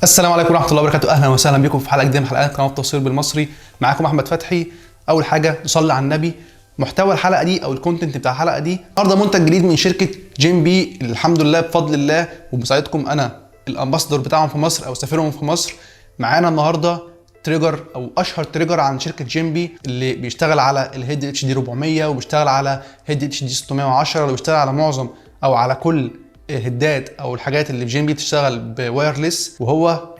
السلام عليكم ورحمه الله وبركاته. اهلا وسهلا بكم في حلقه جديده من حلقات قناه التصوير بالمصري. معاكم احمد فتحي. اول حاجه نصلي على النبي. محتوى الحلقه دي او الكونتنت بتاع الحلقه دي النهارده منتج جديد من شركه جيم بي، الحمد لله بفضل الله وبمساعدتكم انا الامباسادور بتاعهم في مصر او سفيرهم في مصر. معانا النهارده تريجر او اشهر تريجر عن شركه جيم بي اللي بيشتغل على الهيد اتش دي 400 وبيشتغل على هيد اتش دي 610 وبيشتغل على معظم او على كل الهدات او الحاجات اللي في جيم بي بتشتغل بوايرلس، وهو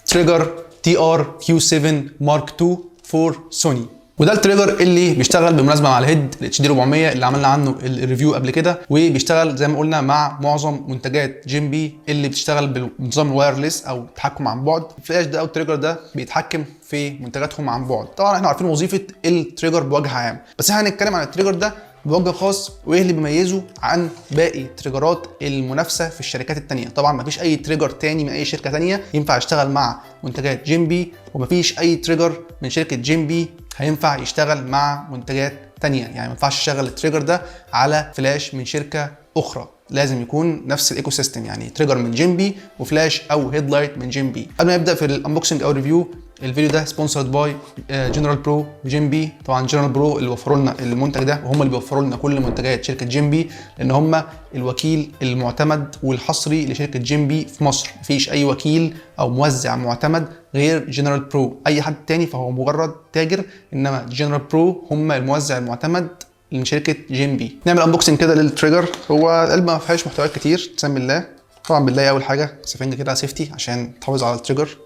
تريجر تي ار كيو 7 مارك 2 فور سوني. وده التريجر اللي بيشتغل بالمناسبه مع الهيد الاتش دي 400 اللي عملنا عنه الريفيو قبل كده، وبيشتغل زي ما قلنا مع معظم منتجات جيم بي اللي بتشتغل بنظام الوايرلس او التحكم عن بعد. الفلاش ده او التريجر ده بيتحكم في منتجاتهم عن بعد. طبعا احنا عارفين وظيفه التريجر بوجه عام، بس احنا هنتكلم عن التريجر ده بوجه خاص وايه اللي بيميزه عن باقي تريجرات المنافسه في الشركات التانيه. طبعا مفيش اي تريجر تاني من اي شركه تانيه ينفع يشتغل مع منتجات جيم بي، ومفيش اي تريجر من شركه جيم بي هينفع يشتغل مع منتجات تانيه. يعني ما ينفعش تشغل التريجر ده على فلاش من شركه اخرى، لازم يكون نفس الايكو سيستم، يعني تريجر من جيم بي وفلاش او هيدلايت من جيم بي. قبل ما نبدا في الانبوكسنج او ريفيو، الفيديو ده سبونسرد باي جنرال برو وجيم بي. طبعا جنرال برو اللي وفروا لنا المنتج ده، وهم اللي بيوفروا لنا كل منتجات شركه جيم بي، لان هم الوكيل المعتمد والحصري لشركه جيم بي في مصر. مفيش اي وكيل او موزع معتمد غير جنرال برو، اي حد تاني فهو مجرد تاجر، انما جنرال برو هم الموزع المعتمد من شركه جيم بي. نعمل انبوكسنج كده للتريجر. هو العلبه ما فيهاش محتويات كتير، بسم الله. طبعا بنلاقي اول حاجه سفنجه كده سيفتي عشان تحافظ على التريجر،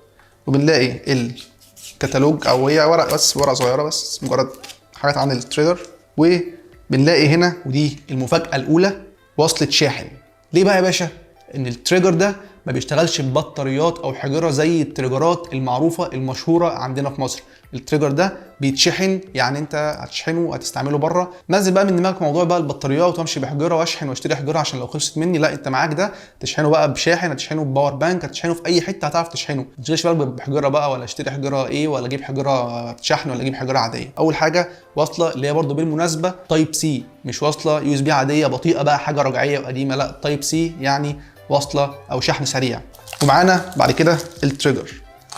وبنلاقي الكتالوج او هي ورق، بس ورقه صغيره بس مجرد حاجات عن التريجر. وبنلاقي هنا ودي المفاجاه الاولى وصلة شاحن. ليه بقى يا باشا؟ ان التريجر ده ما بيشتغلش ببطاريات او حجره زي التريجرات المعروفه المشهوره عندنا في مصر. التريجر ده بيتشحن، يعني انت هتشحنه هتستعمله بره. نزل بقى من دماغك موضوع بقى البطاريات وامشي بحجره واشحن واشتري حجره عشان لو خلصت مني. لا، انت معاك ده تشحنه بقى بشاحن، هتشحنه بباور بانك، هتشحنه في اي حته هتعرف تشحنه. ما تشغلش بالك بحجره بقى ولا اشتري حجره ايه ولا اجيب حجره شحن ولا اجيب حجره عاديه. اول حاجه واصله اللي هي برده بالمناسبه تايب سي، مش واصله يو اس بي عاديه بطيئه بقى حاجه رجعيه وقديمه، لا تايب سي يعني واصله او شحن سريع. ومعانا بعد كده التريجر.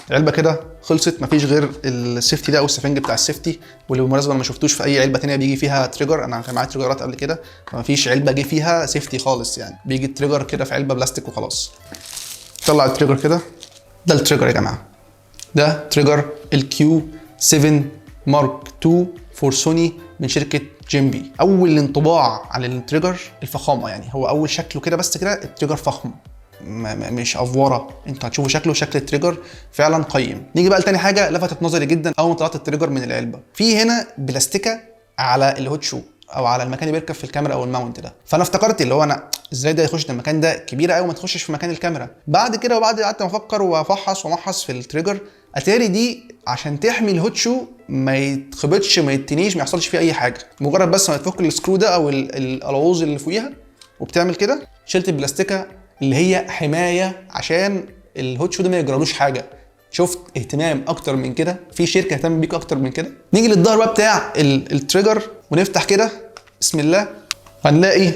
العلبه كده خلصت، مفيش غير السيفتي ده او السفنج بتاع السيفتي، واللي بالمناسبه انا ما شفتوش في اي علبه ثانيه بيجي فيها تريجر. انا كان معايا تريجرات قبل كده فمفيش علبه جه فيها سيفتي خالص، يعني بيجي التريجر كده في علبه بلاستيك وخلاص. طلع التريجر كده. ده التريجر يا جماعه، ده تريجر الكيو 7 مارك 2 فور سوني من شركه جيم بي. اول انطباع عن التريجر الفخامه، يعني هو اول شكله كده بس كده التريجر فخم مش افوره، انت هتشوفوا شكله شكل التريجر فعلا قيم. نيجي بقى لتاني حاجه لفتت نظري جدا اول ما طلعت التريجر من العلبه. في هنا بلاستيكه على الهوت شو او على المكان اللي بيركب في الكاميرا او الماونت ده، فانا افتكرت اللي هو انا ازاي ده يخش، ده المكان ده كبيره قوي ما تخشش في مكان الكاميرا. بعد كده وبعد قعدت افكر وافحص وامحص في التريجر، اتاري دي عشان تحمي الهوت شو ما يتخبطش ما يتنيش ما يحصلش فيه اي حاجه. مجرد بس ما تفك السكرو ده او الالوز اللي فوقيها وبتعمل كده، شلت البلاستيكه اللي هي حمايه عشان الهوت شو ده ما يجرالوش حاجه. شفت اهتمام اكتر من كده؟ في شركه اهتم بيك اكتر من كده؟ نيجي للظهر بقى بتاع التريجر ونفتح كده بسم الله، هنلاقي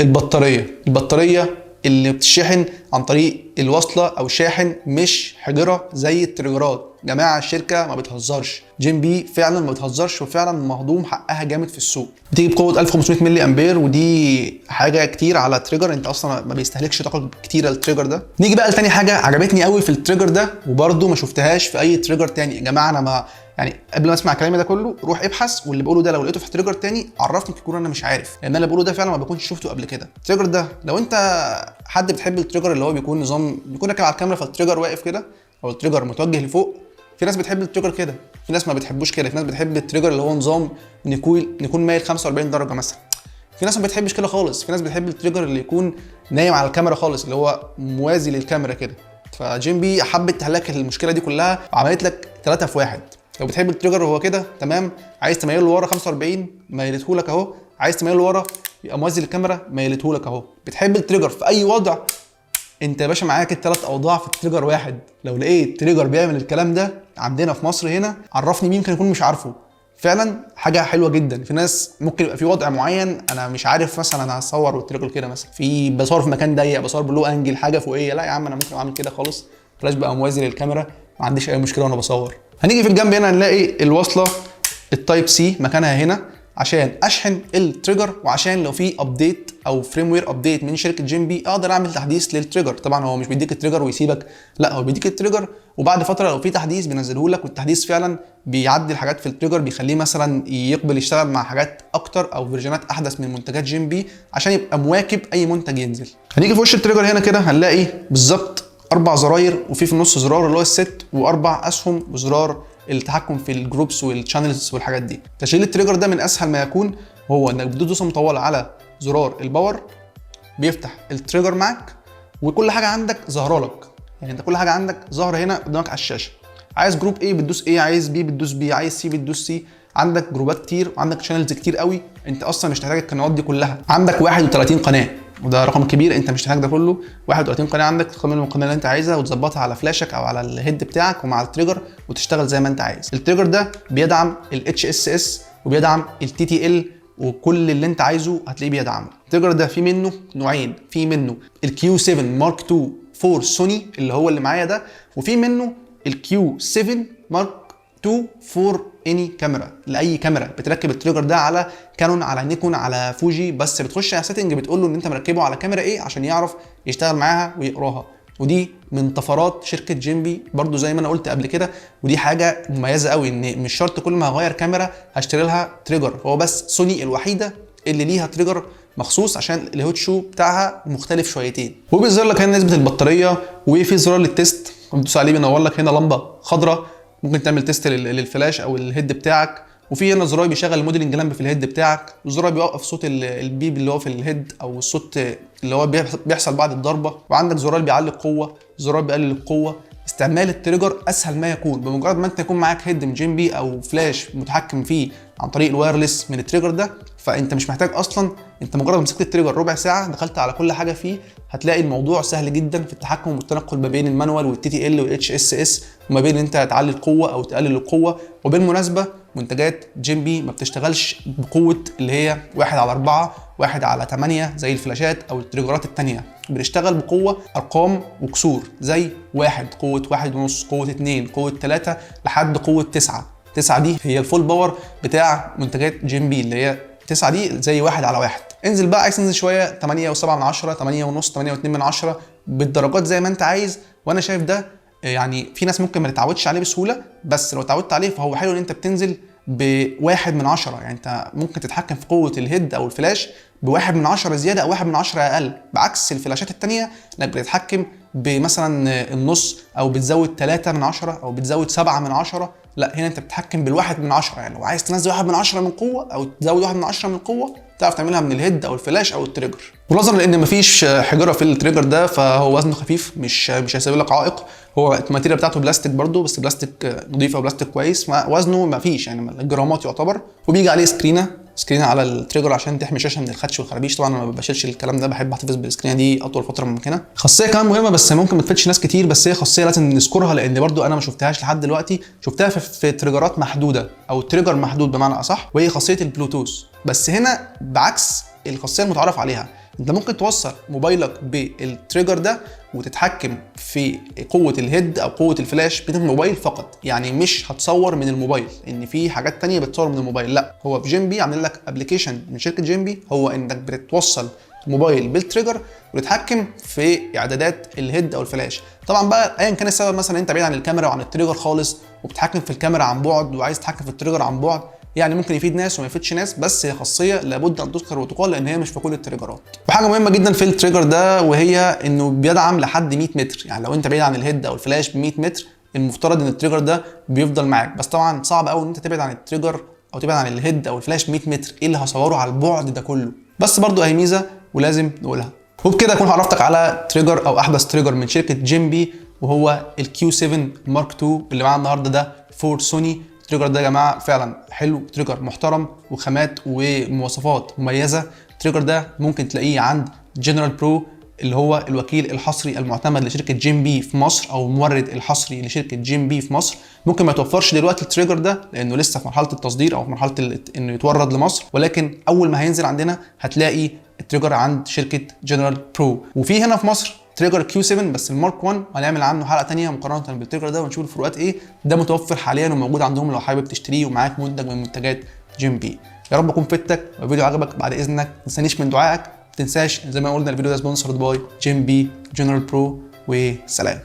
البطاريه اللي بتشحن عن طريق الوصله او شاحن مش حجره زي التريجرات. جماعه الشركه ما بتهزرش، جيم بي فعلا ما بتهزرش وفعلا مهضوم حقها جامد في السوق. بتيجي بقوه 1500 ملي امبير، ودي حاجه كتير على تريجر، انت اصلا ما بيستهلكش طاقه كتيره التريجر ده. نيجي بقى لتاني حاجه عجبتني قوي في التريجر ده وبرده ما شفتهاش في اي تريجر تاني. يا جماعه انا ما يعني قبل ما اسمع كلامي ده كله روح ابحث، واللي بقوله ده لو لقيته في تريجر تاني عرفني يكون انا مش عارف، لان اللي بقوله ده فعلا ما بكونش شفته قبل كده. التريجر ده لو انت حد بتحب التريجر اللي هو بيكون نظام بيكون راكب على الكاميرا فالتريجر واقف كده او التريجر متوجه لفوق، في ناس بتحب التريجر كده، في ناس ما بتحبوش كده، في ناس بتحب التريجر اللي هو نظام نكون مايل 45 درجه مثلا، في ناس ما بتحبش كده خالص، في ناس بتحب التريجر اللي يكون نايم على الكاميرا خالص اللي هو موازي للكاميرا كده. فجيم بي حبت تهلك المشكله دي كلها وعملت لك 3 في 1. لو بتحب التريجر وهو كده تمام، عايز تميله لورا 45 ميلته لك اهو، عايز تميله لورا يبقى موازي للكاميرا ميلته لك اهو. بتحب التريجر في اي وضع، انت يا باشا معاك الثلاث اوضاع في التريجر واحد. لو لقيت تريجر بيعمل الكلام ده عندنا في مصر هنا عرفني مين، ممكن يكون مش عارفه. فعلا حاجه حلوه جدا. في ناس ممكن يبقى في وضع معين انا مش عارف، مثلا انا هصور والتريجر كده مثلا بصور في مكان ضيق، بصور بلو انجل حاجه فوقيه، لا يا عم انا ممكن اعمل كده خالص، فلاش بقى موازي للكاميرا، ما عنديش اي مشكله وانا بصور. هنيجي في الجنب هنا هنلاقي الوصله التايب سي مكانها هنا عشان اشحن التريجر، وعشان لو في ابديت او فريم وير ابديت من شركه جيم بي اقدر اعمل تحديث للتريجر. طبعا هو مش بيديك التريجر ويسيبك، لا هو بيديك التريجر وبعد فتره لو في تحديث بينزله لك، والتحديث فعلا بيعدل حاجات في التريجر، بيخليه مثلا يقبل يشتغل مع حاجات اكتر او فيرجنات احدث من منتجات جيم بي عشان يبقى مواكب اي منتج ينزل. هنيجي في وش التريجر هنا كده هنلاقي بالظبط 4 زراير، وفي النص زرار اللي هو الست، واربع اسهم وزرار التحكم في الجروبس والشانلز والحاجات دي. تشغيل التريجر ده من اسهل ما يكون، وهو انك بتدوس مطوله على زرار الباور بيفتح التريجر معاك، وكل حاجه عندك ظاهره لك، يعني انت كل حاجه عندك ظاهره هنا قدامك على الشاشه. عايز جروب ايه بتدوس ايه، عايز بي بتدوس بي، عايز سي بتدوس سي. عندك جروبات كتير وعندك شانلز كتير قوي، انت اصلا مش محتاج القنوات دي كلها. عندك 31 قناه وده رقم كبير، انت مش محتاج ده كله. 31 قناه عندك، تختار منهم القناه اللي انت عايزها وتظبطها على فلاشك او على الهيد بتاعك ومع التريجر وتشتغل زي ما انت عايز. التريجر ده بيدعم الاتش اس اس وبيدعم التي تي ال، وكل اللي انت عايزه هتلاقيه بيدعمه. التريجر ده في منه نوعين، في منه الكيو 7 مارك 2 فور سوني اللي هو اللي معايا ده، وفي منه الكيو 7 مارك 2 فور اني كاميرا، لاي كاميرا بتركب التريجر ده على كانون، على نيكون، على فوجي، بس بتخش على سيتنج بتقول له ان انت مركبه على كاميرا ايه عشان يعرف يشتغل معاها ويقراها. ودي من طفرات شركه جيم بي برضو زي ما انا قلت قبل كده، ودي حاجه مميزه قوي، ان مش شرط كل ما هغير كاميرا هشتري لها تريجر، هو بس سوني الوحيده اللي ليها تريجر مخصوص عشان الهوت شو بتاعها مختلف شويتين. وبيظهر لك هنا نسبه البطاريه، وفي زرار للتيست بتدوس عليه بينور لك هنا لمبه خضراء، ممكن تعمل تيست للفلاش او الهيد بتاعك. وفي هنا زرار بيشغل الموديلنج لامب في الهيد بتاعك، وزرار بيوقف صوت البيب اللي هو في الهيد او الصوت اللي هو بيحصل بعد الضربه. وعندك زرار بيعلي القوه، زرار بيقلل القوه. استعمال التريجر اسهل ما يكون، بمجرد ما انت يكون معاك هيد من جيم بي او فلاش متحكم فيه عن طريق الوايرلس من التريجر ده، فانت مش محتاج اصلا، انت مجرد مسكت التريجر ربع ساعه دخلت على كل حاجه فيه، هتلاقي الموضوع سهل جدا في التحكم والتنقل ما بين المانوال والتي تي ال والاتش اس اس، وما بين ان انت تعلي القوه او تقلل القوه. وبالمناسبه منتجات جيم بي ما بتشتغلش بقوه اللي هي 1/4 1/8 زي الفلاشات او التريجرات الثانيه، بتشتغل بقوه ارقام وكسور، زي 1 قوه 1.5 قوه 2 قوه 3 لحد قوه 9. 9 دي هي الفول باور بتاع منتجات جيم بي، اللي هي 9 دي زي 1/1. انزل بقى، عايز تنزل شويه 8.7 8.5 8.2 بالدرجات زي ما انت عايز. وانا شايف ده يعني في ناس ممكن ما تتعودش عليه بسهوله، بس لو اتعودت عليه فهو حلو ان انت بتنزل ب1/10، يعني انت ممكن تتحكم في قوه الهيد او الفلاش ب1/10 زياده او 1/10 اقل، بعكس الفلاشات الثانيه انك بتتحكم بمثلا النص او بتزود 3/10 او بتزود 7/10. لا هنا انت بتتحكم بال1/10، يعني لو عايز تنزل 1/10 من قوه او تزود 1/10 من قوه تعرف تعملها من الهيد او الفلاش او التريجر. ونظرا لان مفيش حجره في التريجر ده فهو وزنه خفيف، مش هيسبب لك عائق. هو الماتيريال بتاعته بلاستيك برده، بس بلاستيك نظيفه وبلاستيك كويس، وزنه مفيش يعني الجرامات يعتبر. وبيجي عليه سكرينه على التريجر عشان تحمي الشاشه من الخدش والخرابيش. طبعا انا ما بشيلش الكلام ده، بحب احتفظ بالسكرينه دي اطول فتره ممكنه. خاصيه كمان مهمه بس ممكن ما تفيدش ناس كتير، بس هي خاصيه لازم نذكرها لان برضو انا ما شفتهاش لحد دلوقتي، شفتها في تريجرات محدوده او تريجر محدود بمعنى اصح، وهي خاصيه البلوتوث. بس هنا بعكس الخاصيه المتعارف عليها، انت ممكن توصل موبايلك بالتريجر ده وتتحكم في قوه الهيد او قوه الفلاش من الموبايل فقط، يعني مش هتصور من الموبايل، ان في حاجات تانية بتصور من الموبايل. لا هو في جيم بي عامل لك ابلكيشن من شركه جيم بي، هو انك بتوصل موبايل بالتريجر وتتحكم في اعدادات الهيد او الفلاش. طبعا بقى ايا كان السبب، مثلا انت بعيد عن الكاميرا وعن التريجر خالص وبتتحكم في الكاميرا عن بعد وعايز تتحكم في التريجر عن بعد، يعني ممكن يفيد ناس وما يفيدش ناس، بس هي خاصيه لابد ان تذكر وتقال لان هي مش في كل التريجرات. وحاجه مهمه جدا في التريجر ده وهي انه بيدعم لحد 100 متر، يعني لو انت بعيد عن الهيد او الفلاش ب 100 متر المفترض ان التريجر ده بيفضل معاك، بس طبعا صعب قوي ان انت تبعد عن التريجر او تبعد عن الهيد او الفلاش 100 متر، ايه اللي هصوره على البعد ده كله؟ بس برضو اهي ميزه ولازم نقولها. وبكده اكون عرفتك على تريجر او احدث تريجر من شركه جيم بي، وهو الكيو 7 مارك 2 اللي معانا النهارده ده فور سوني. التريجر ده يا جماعه فعلا حلو، تريجر محترم وخامات ومواصفات مميزه. التريجر ده ممكن تلاقيه عند جنرال برو اللي هو الوكيل الحصري المعتمد لشركه جيم بي في مصر او المورد الحصري لشركه جيم بي في مصر. ممكن ما يتوفرش دلوقتي التريجر ده لانه لسه في مرحله التصدير او في مرحله انه يتورد لمصر، ولكن اول ما هينزل عندنا هتلاقي التريجر عند شركه جنرال برو. وفي هنا في مصر تريجر كيو 7 بس المارك 1 هنعمل عنه حلقه ثانيه مقارنه بالتريجر ده ونشوف الفروقات ايه. ده متوفر حاليا وموجود عندهم لو حابب تشتريه ومعاك منتج من منتجات جيم بي. يا رب اكون فدتك. لو الفيديو عجبك بعد اذنك ما تنسانيش من دعائك، ما تنساش زي ما قلنا الفيديو ده سبونسرد باي جيم بي جنرال برو، وسلام.